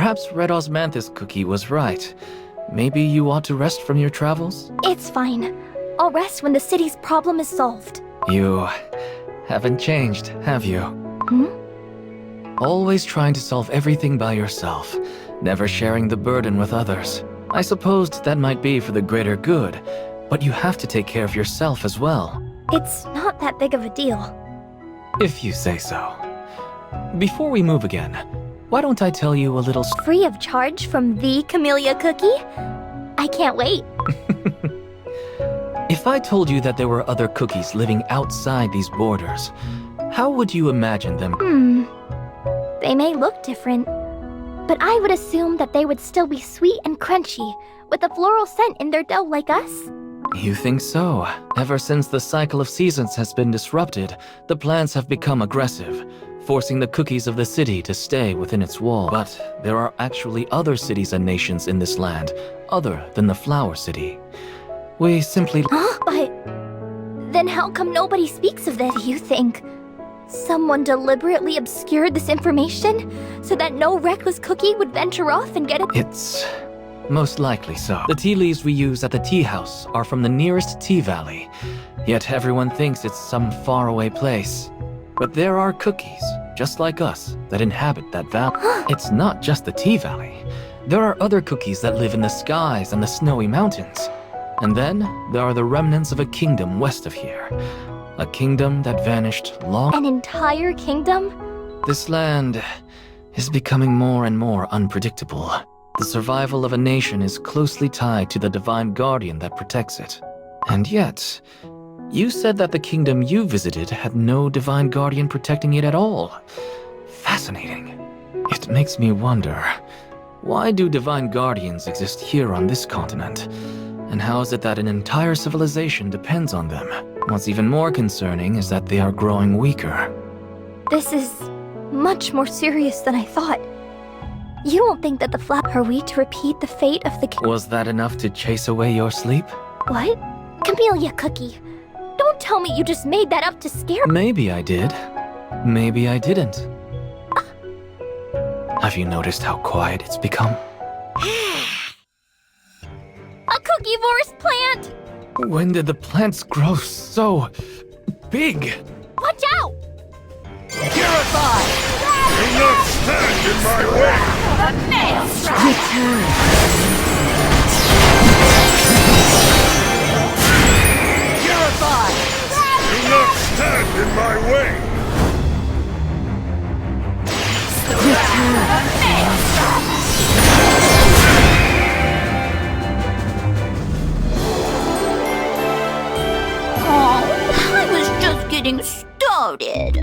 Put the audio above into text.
Perhaps Red Osmanthus cookie was right. Maybe you ought to rest from your travels? It's fine. I'll rest when the city's problem is solved. You haven't changed, have you? Hmm? Always trying to solve everything by yourself, never sharing the burden with others. I supposed that might be for the greater good, but you have to take care of yourself as well. It's not that big of a deal. If you say so. Before we move again, why don't I tell you a little Free of charge from the Camellia Cookie? I can't wait. If I told you that there were other cookies living outside these borders, how would you imagine them? They may look different, but I would assume that they would still be sweet and crunchy, with a floral scent in their dough like us. You think so? Ever since the cycle of seasons has been disrupted, the plants have become aggressive, forcing the cookies of the city to stay within its wall. But there are actually other cities and nations in this land, other than the Flower City. We simply... But then how come nobody speaks of this? Do you think someone deliberately obscured this information so that no reckless cookie would venture off and get it? It's most likely so. The tea leaves we use at the tea house are from the nearest tea valley, yet everyone thinks it's some faraway place. But there are cookies, just like us, that inhabit that valley. It's not just the tea valley. There are other cookies that live in the skies and the snowy mountains. And then there are the remnants of a kingdom west of here. A kingdom that vanished long... An entire kingdom? This land is becoming more and more unpredictable. The survival of a nation is closely tied to the divine guardian that protects it. And yet, you said that the kingdom you visited had no divine guardian protecting it at all. Fascinating. It makes me wonder, why do divine guardians exist here on this continent? And how is it that an entire civilization depends on them? What's even more concerning is that they are growing weaker. This is much more serious than I thought. You don't think that the Are we to repeat the fate of the Was that enough to chase away your sleep? What? Camellia Cookie. Don't tell me you just made that up to scare me. Maybe I did. Maybe I didn't. Have you noticed how quiet it's become? A cookivorous plant! When did the plants grow so big? Watch out! Purify! Do not stand in my way! The maelstrom! Purify! Do not stand in my way! The maelstrom! I was just getting started.